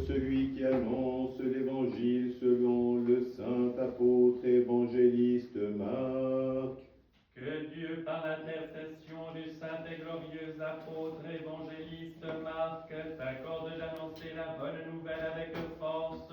celui qui annonce l'Évangile selon le saint apôtre évangéliste Marc. Que Dieu, par l'intercession du saint et glorieux apôtre évangéliste Marc, t'accorde d'annoncer la bonne nouvelle avec force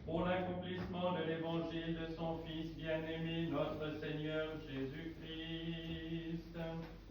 pour l'accomplissement de l'évangile de son Fils bien-aimé, notre Seigneur Jésus-Christ.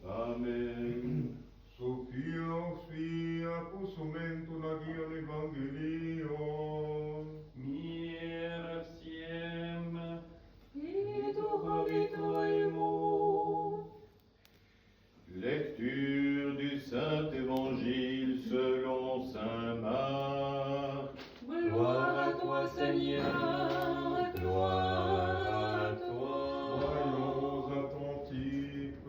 Amen. Sophia appusumentum agium evangelium. Mirciem. Lecture du Saint Évangile selon saint Marc. Gloire à toi, Seigneur, gloire à toi. Voyons à ton type.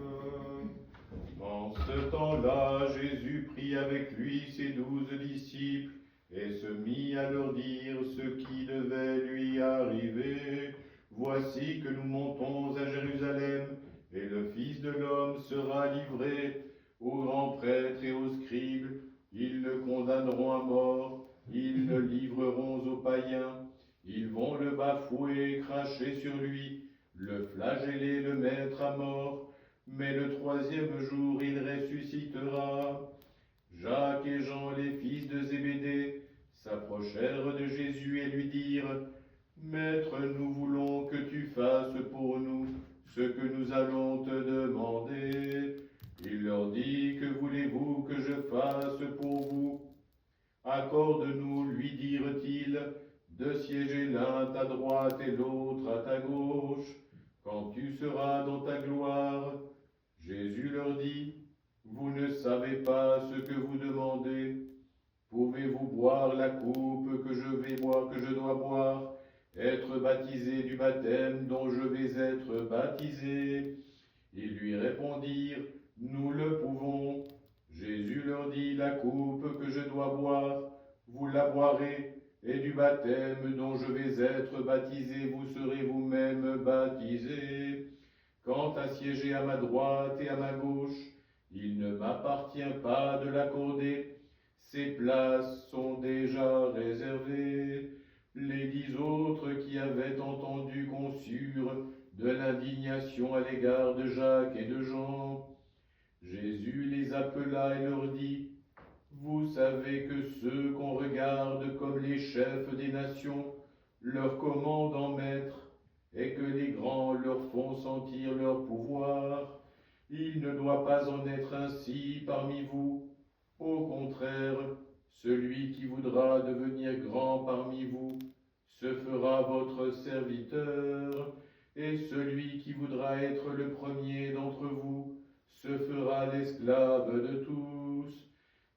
En ce temps-là, Jésus prit avec lui ses 12 disciples et se mit à leur dire ce qui devait lui arriver. Voici que nous montons à Jérusalem, et le Fils de l'homme sera livré aux grands prêtres et aux scribes. Ils le condamneront à mort, ils le livreront aux païens. Ils vont le bafouer, cracher sur lui, le flageller, le mettre à mort. Mais le troisième jour, il ressuscitera. Jacques et Jean, les fils de Zébédée, s'approchèrent de Jésus et lui dirent : Maître, nous voulons que tu fasses pour nous ce que nous allons te demander. Il leur dit : Que voulez-vous que je fasse pour vous ? Accorde-nous, lui dirent-ils, de siéger l'un à ta droite et l'autre à ta gauche, quand tu seras dans ta gloire. Jésus leur dit : Vous ne savez pas ce que vous demandez. Pouvez-vous boire la coupe que je dois boire, être baptisé du baptême dont je vais être baptisé ? Ils lui répondirent : Nous le pouvons. Jésus leur dit : La coupe que je dois boire, vous la boirez, et du baptême dont je vais être baptisé, vous serez vous-même baptisés. Quant à siéger à ma droite et à ma gauche, il ne m'appartient pas de l'accorder. Ces places sont déjà réservées. Les 10 autres qui avaient entendu conçurent de l'indignation à l'égard de Jacques et de Jean. Jésus les appela et leur dit : Vous savez que ceux qu'on regarde comme les chefs des nations leur commandent en maître, et que les grands leur font sentir leur pouvoir. Il ne doit pas en être ainsi parmi vous. Au contraire, celui qui voudra devenir grand parmi vous se fera votre serviteur, et celui qui voudra être le premier d'entre vous se fera l'esclave de tous.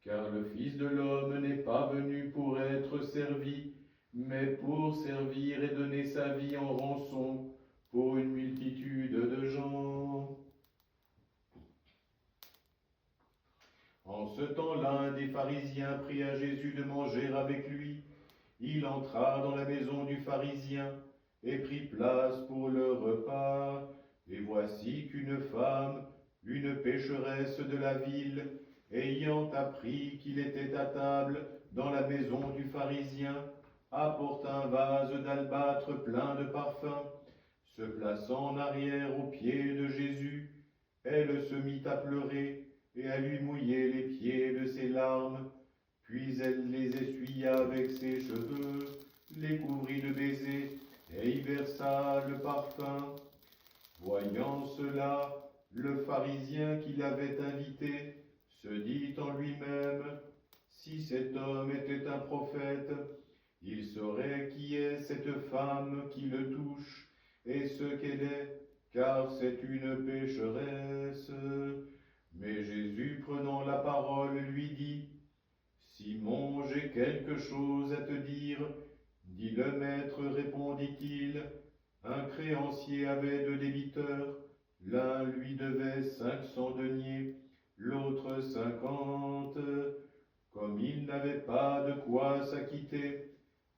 Car le Fils de l'homme n'est pas venu pour être servi, mais pour servir et donner sa vie en rançon pour une multitude de gens. En ce temps-là, un des pharisiens pria à Jésus de manger avec lui. Il entra dans la maison du pharisien et prit place pour le repas. Et voici qu'une femme, une pécheresse de la ville, ayant appris qu'il était à table dans la maison du pharisien, apporte un vase d'albâtre plein de parfums. Se plaçant en arrière aux pieds de Jésus, elle se mit à pleurer et à lui mouiller les pieds de ses larmes. Puis elle les essuya avec ses cheveux, les couvrit de baisers et y versa le parfum. Voyant cela, le pharisien qui l'avait invité se dit en lui-même : Si cet homme était un prophète, il saurait qui est cette femme qui le touche et ce qu'elle est, car c'est une pécheresse. Mais Jésus, prenant la parole, lui dit : Simon, j'ai quelque chose à te dire. Dis le maître, répondit-il. Un créancier avait 2 débiteurs. L'un lui devait 500 deniers, l'autre 50. Comme il n'avait pas de quoi s'acquitter,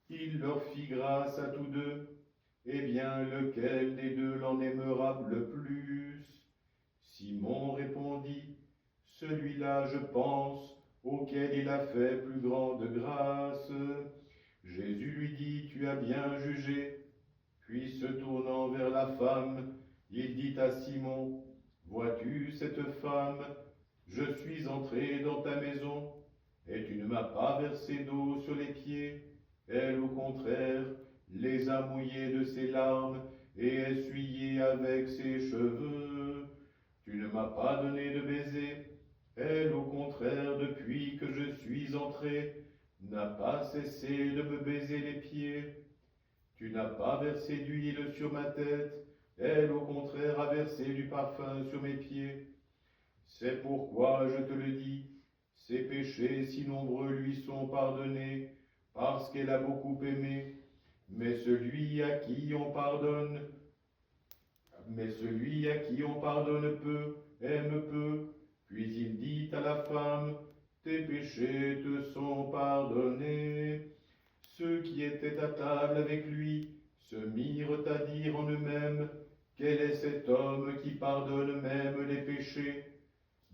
il leur fit grâce à tous 2. Eh bien, lequel des 2 l'en aimera le plus ? Simon répondit : Celui-là, je pense, auquel il a fait plus grande grâce. Jésus lui dit, tu as bien jugé. Puis se tournant vers la femme, il dit à Simon, vois-tu cette femme? Je suis entré dans ta maison, et tu ne m'as pas versé d'eau sur les pieds. Elle, au contraire, les a mouillés de ses larmes et essuyés avec ses cheveux. Tu ne m'as pas donné de baiser. Elle, au contraire, depuis que je suis entré, n'a pas cessé de me baiser les pieds. Tu n'as pas versé d'huile sur ma tête. Elle, au contraire, a versé du parfum sur mes pieds. C'est pourquoi je te le dis, ses péchés si nombreux lui sont pardonnés, parce qu'elle a beaucoup aimé. Mais celui à qui on pardonne peu, aime peu. Puis il dit à la femme, tes péchés te sont pardonnés. Ceux qui étaient à table avec lui se mirent à dire en eux-mêmes, quel est cet homme qui pardonne même les péchés?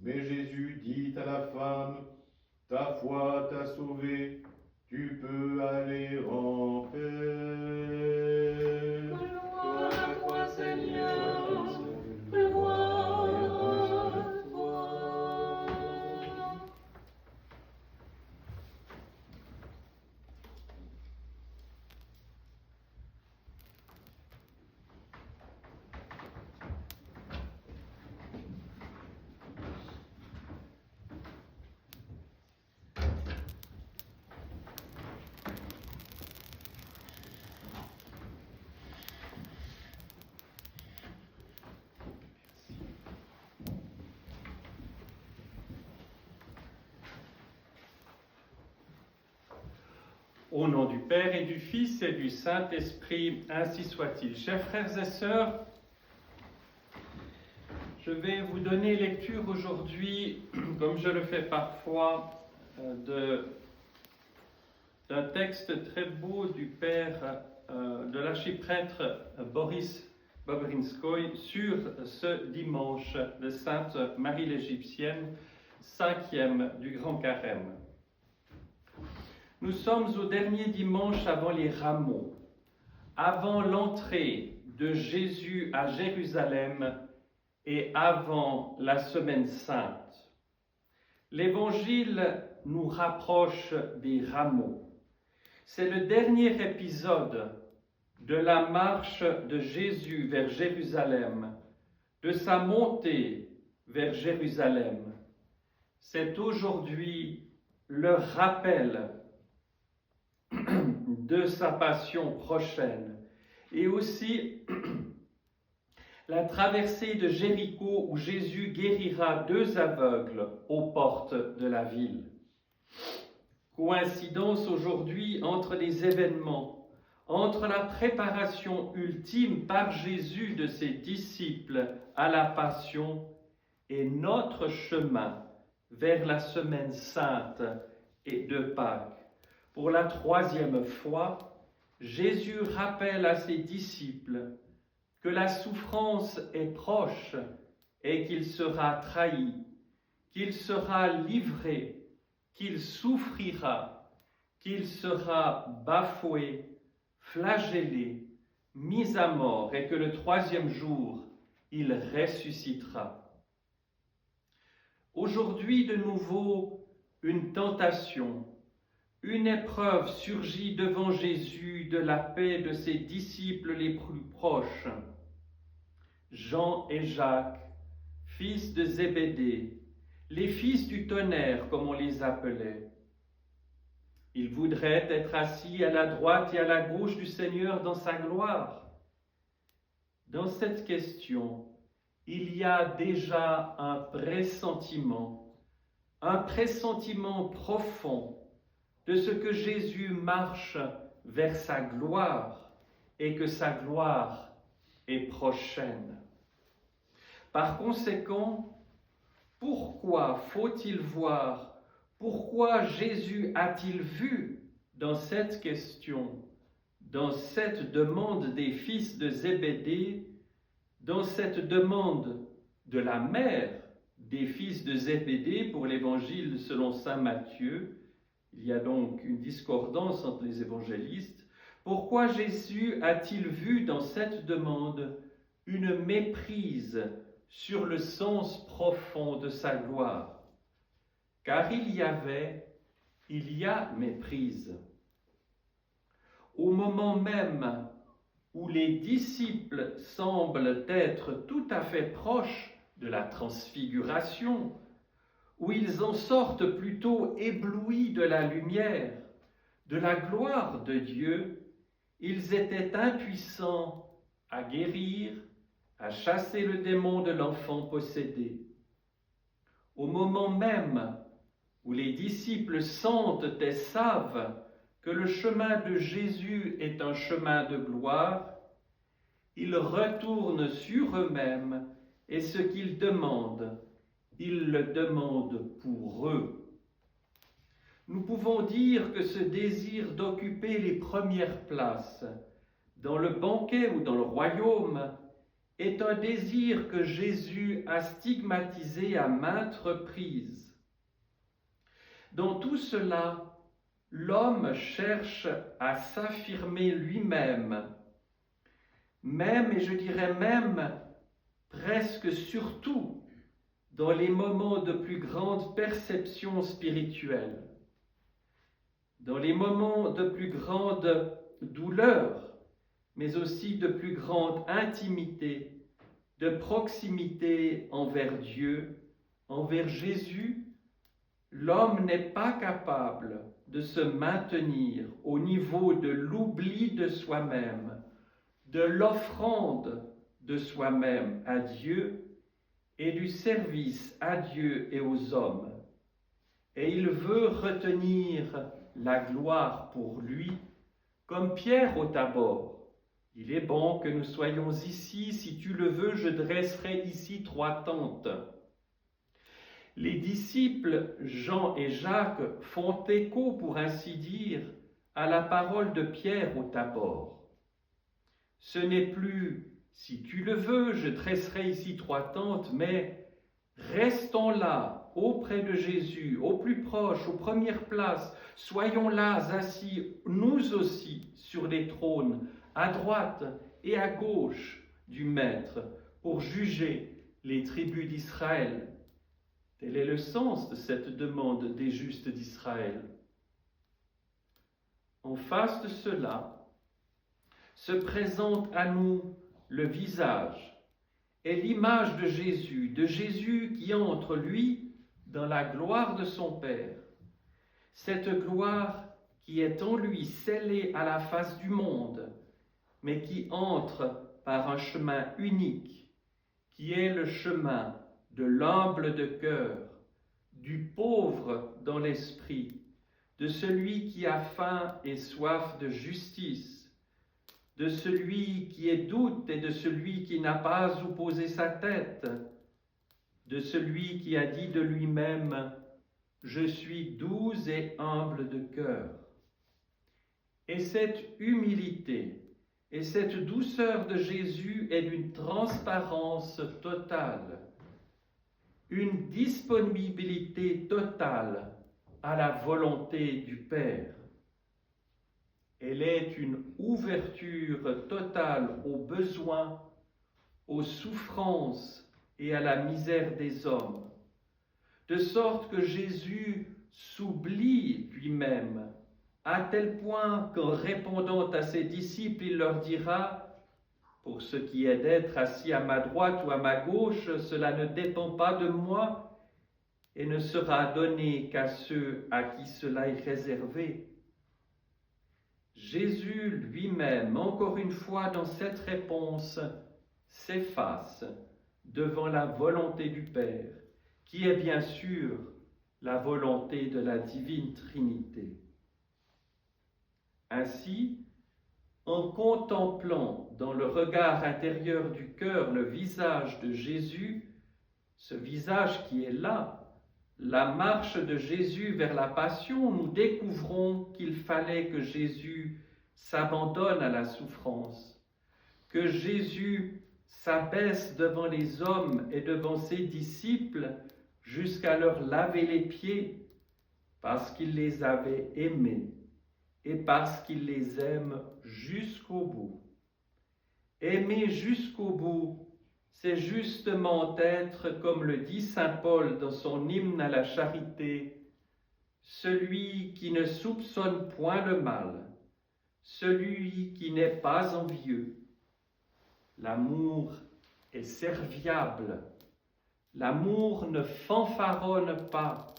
Mais Jésus dit à la femme, ta foi t'a sauvée, tu peux aller en paix. Gloire à toi, Seigneur. Gloire à toi. Au nom du Père et du Fils et du Saint-Esprit, ainsi soit-il. Chers frères et sœurs, je vais vous donner lecture aujourd'hui, comme je le fais parfois, d'un texte très beau du Père, de l'archiprêtre Boris Bobrinskoy sur ce dimanche de Sainte Marie l'Égyptienne, 5e du Grand Carême. Nous sommes au dernier dimanche avant les rameaux, avant l'entrée de Jésus à Jérusalem et avant la Semaine Sainte. L'Évangile nous rapproche des rameaux. C'est le dernier épisode de la marche de Jésus vers Jérusalem, de sa montée vers Jérusalem. C'est aujourd'hui le rappel de sa passion prochaine et aussi la traversée de Jéricho où Jésus guérira 2 aveugles aux portes de la ville. Coïncidence aujourd'hui entre les événements, entre la préparation ultime par Jésus de ses disciples à la Passion et notre chemin vers la Semaine Sainte et de Pâques. Pour la 3e fois, Jésus rappelle à ses disciples que la souffrance est proche et qu'il sera trahi, qu'il sera livré, qu'il souffrira, qu'il sera bafoué, flagellé, mis à mort et que le 3e jour, il ressuscitera. Aujourd'hui, de nouveau, une tentation, une épreuve surgit devant Jésus de la paix de ses disciples les plus proches. Jean et Jacques, fils de Zébédée, les fils du tonnerre comme on les appelait. Ils voudraient être assis à la droite et à la gauche du Seigneur dans sa gloire. Dans cette question, il y a déjà un pressentiment profond de ce que Jésus marche vers sa gloire et que sa gloire est prochaine. Par conséquent, pourquoi faut-il voir, pourquoi Jésus a-t-il vu dans cette question, dans cette demande des fils de Zébédée, dans cette demande de la mère des fils de Zébédée pour l'Évangile selon saint Matthieu, Il y a donc une discordance entre les évangélistes. Pourquoi Jésus a-t-il vu dans cette demande une méprise sur le sens profond de sa gloire? Car il y a méprise. Au moment même où les disciples semblent être tout à fait proches de la transfiguration, où ils en sortent plutôt éblouis de la lumière, de la gloire de Dieu, ils étaient impuissants à guérir, à chasser le démon de l'enfant possédé. Au moment même où les disciples sentent et savent que le chemin de Jésus est un chemin de gloire, ils retournent sur eux-mêmes et ce qu'ils demandent, ils le demandent pour eux. Nous pouvons dire que ce désir d'occuper les premières places dans le banquet ou dans le royaume est un désir que Jésus a stigmatisé à maintes reprises. Dans tout cela, l'homme cherche à s'affirmer lui-même, même, et je dirais même, presque surtout, dans les moments de plus grande perception spirituelle, dans les moments de plus grande douleur, mais aussi de plus grande intimité, de proximité envers Dieu, envers Jésus. L'homme n'est pas capable de se maintenir au niveau de l'oubli de soi-même, de l'offrande de soi-même à Dieu et du service à Dieu et aux hommes. Et il veut retenir la gloire pour lui, comme Pierre au Tabor. Il est bon que nous soyons ici, si tu le veux, je dresserai ici 3 tentes. Les disciples Jean et Jacques font écho, pour ainsi dire, à la parole de Pierre au Tabor. Ce n'est plus « si tu le veux, je dresserai ici 3 tentes », mais restons là, auprès de Jésus, au plus proche, aux premières places, soyons là, assis, nous aussi, sur les trônes, à droite et à gauche du Maître, pour juger les tribus d'Israël. Tel est le sens de cette demande des justes d'Israël. En face de cela, se présente à nous le visage et l'image de Jésus qui entre, lui, dans la gloire de son Père. Cette gloire qui est en lui scellée à la face du monde, mais qui entre par un chemin unique, qui est le chemin de l'humble de cœur, du pauvre dans l'esprit, de celui qui a faim et soif de justice, de celui qui est doute et de celui qui n'a pas où poser sa tête, de celui qui a dit de lui-même « Je suis doux et humble de cœur ». Et cette humilité et cette douceur de Jésus est d'une transparence totale, une disponibilité totale à la volonté du Père. Elle est une ouverture totale aux besoins, aux souffrances et à la misère des hommes, de sorte que Jésus s'oublie lui-même, à tel point qu'en répondant à ses disciples, il leur dira « Pour ce qui est d'être assis à ma droite ou à ma gauche, cela ne dépend pas de moi et ne sera donné qu'à ceux à qui cela est réservé. » Jésus lui-même, encore une fois dans cette réponse, s'efface devant la volonté du Père, qui est bien sûr la volonté de la divine Trinité. Ainsi, en contemplant dans le regard intérieur du cœur le visage de Jésus, ce visage qui est là, la marche de Jésus vers la passion, nous découvrons qu'il fallait que Jésus s'abandonne à la souffrance, que Jésus s'abaisse devant les hommes et devant ses disciples jusqu'à leur laver les pieds, parce qu'il les avait aimés et parce qu'il les aime jusqu'au bout. Aimer jusqu'au bout, c'est justement être, comme le dit saint Paul dans son hymne à la charité, celui qui ne soupçonne point le mal, celui qui n'est pas envieux. L'amour est serviable, l'amour ne fanfaronne pas,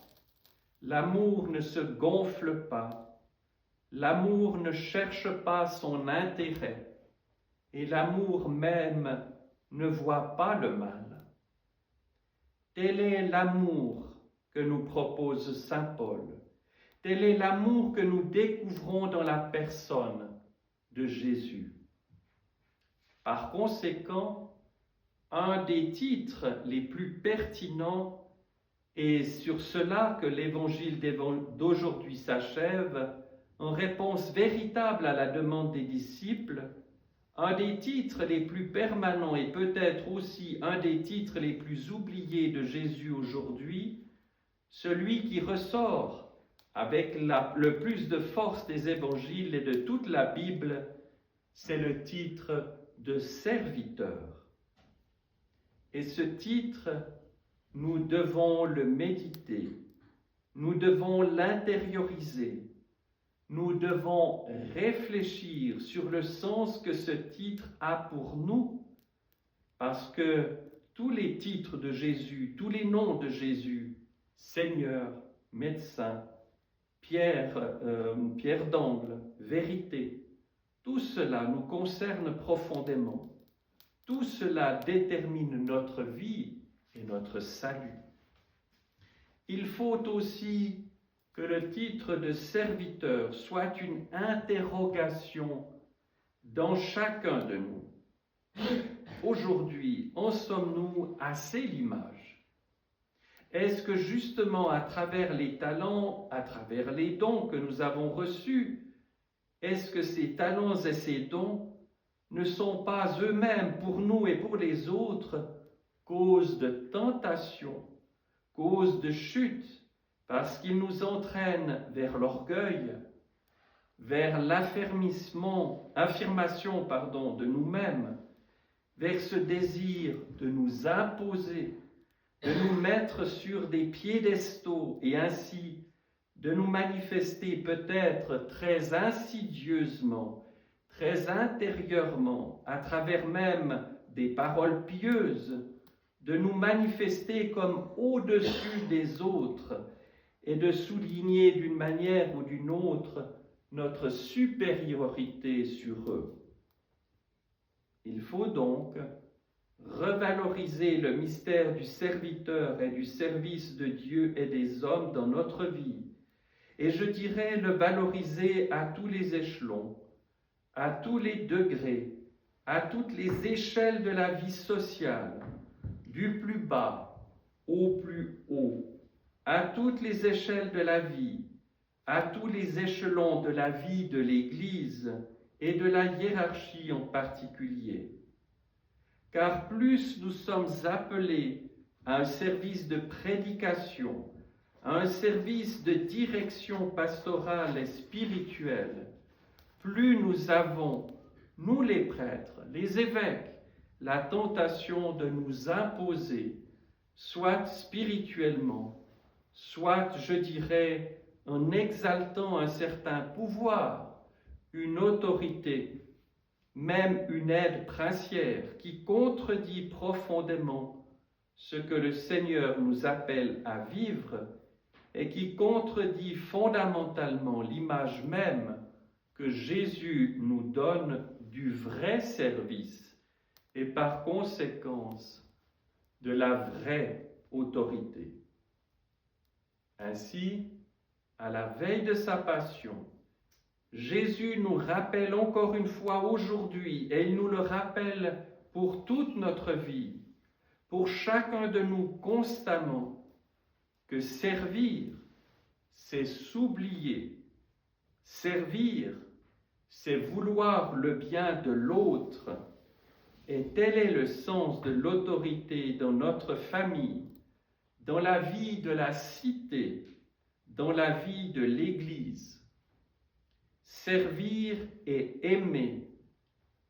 l'amour ne se gonfle pas, l'amour ne cherche pas son intérêt, et l'amour même ne voit pas le mal. Tel est l'amour que nous propose saint Paul. Tel est l'amour que nous découvrons dans la personne de Jésus. Par conséquent, un des titres les plus pertinents, et sur cela que l'évangile d'aujourd'hui s'achève, en réponse véritable à la demande des disciples, un des titres les plus permanents et peut-être aussi un des titres les plus oubliés de Jésus aujourd'hui, celui qui ressort avec le plus de force des évangiles et de toute la Bible, c'est le titre de serviteur. Et ce titre, nous devons le méditer, nous devons l'intérioriser, nous devons réfléchir sur le sens que ce titre a pour nous, parce que tous les titres de Jésus, tous les noms de Jésus, Seigneur, médecin, pierre d'angle, vérité, tout cela nous concerne profondément. Tout cela détermine notre vie et notre salut. Il faut aussi que le titre de serviteur soit une interrogation dans chacun de nous. Aujourd'hui, en sommes-nous assez l'image? Est-ce que justement à travers les talents, à travers les dons que nous avons reçus, est-ce que ces talents et ces dons ne sont pas eux-mêmes pour nous et pour les autres cause de tentation, cause de chute, parce qu'ils nous entraînent vers l'orgueil, vers l'affirmation de nous-mêmes, vers ce désir de nous imposer, de nous mettre sur des piédestaux et ainsi de nous manifester peut-être très insidieusement, très intérieurement, à travers même des paroles pieuses, de nous manifester comme au-dessus des autres et de souligner d'une manière ou d'une autre notre supériorité sur eux. Il faut donc revaloriser le mystère du serviteur et du service de Dieu et des hommes dans notre vie. Et je dirais le valoriser à tous les échelons, à tous les degrés, à toutes les échelles de la vie sociale, du plus bas au plus haut, à toutes les échelles de la vie, à tous les échelons de la vie de l'Église et de la hiérarchie en particulier. Car plus nous sommes appelés à un service de prédication, à un service de direction pastorale et spirituelle, plus nous avons, nous les prêtres, les évêques, la tentation de nous imposer, soit spirituellement, soit, je dirais, en exaltant un certain pouvoir, une autorité, même une aide princière qui contredit profondément ce que le Seigneur nous appelle à vivre et qui contredit fondamentalement l'image même que Jésus nous donne du vrai service et par conséquence de la vraie autorité. Ainsi, à la veille de sa passion, Jésus nous rappelle encore une fois aujourd'hui, et il nous le rappelle pour toute notre vie, pour chacun de nous constamment, que servir, c'est s'oublier. Servir, c'est vouloir le bien de l'autre. Et tel est le sens de l'autorité dans notre famille, dans la vie de la cité, dans la vie de l'Église. Servir et aimer,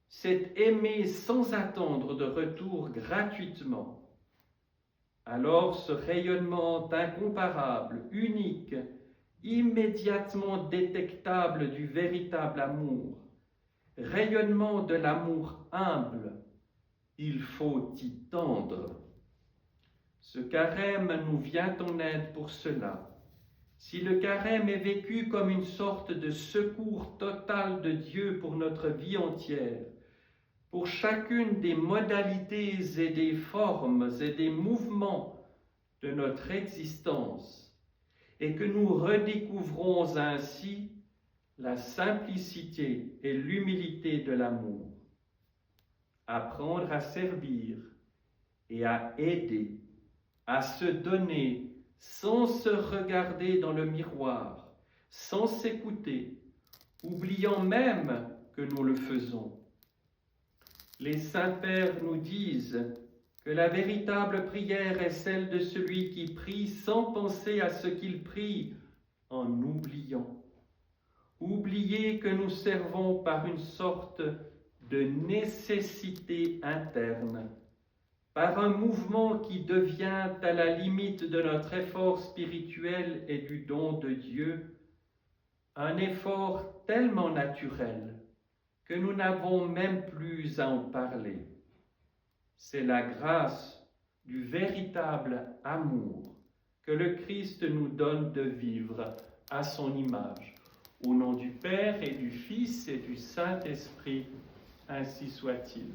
c'est aimer sans attendre de retour gratuitement. Alors ce rayonnement incomparable, unique, immédiatement détectable du véritable amour, rayonnement de l'amour humble, il faut y tendre. Ce carême nous vient en aide pour cela. Si le carême est vécu comme une sorte de secours total de Dieu pour notre vie entière, pour chacune des modalités et des formes et des mouvements de notre existence, et que nous redécouvrons ainsi la simplicité et l'humilité de l'amour. Apprendre à servir et à aider, à se donner sans se regarder dans le miroir, sans s'écouter, oubliant même que nous le faisons. Les saints-pères nous disent que la véritable prière est celle de celui qui prie sans penser à ce qu'il prie, en oubliant. Oublier que nous servons par une sorte de nécessité interne, par un mouvement qui devient à la limite de notre effort spirituel et du don de Dieu, un effort tellement naturel que nous n'avons même plus à en parler. C'est la grâce du véritable amour que le Christ nous donne de vivre à son image. Au nom du Père et du Fils et du Saint-Esprit, ainsi soit-il.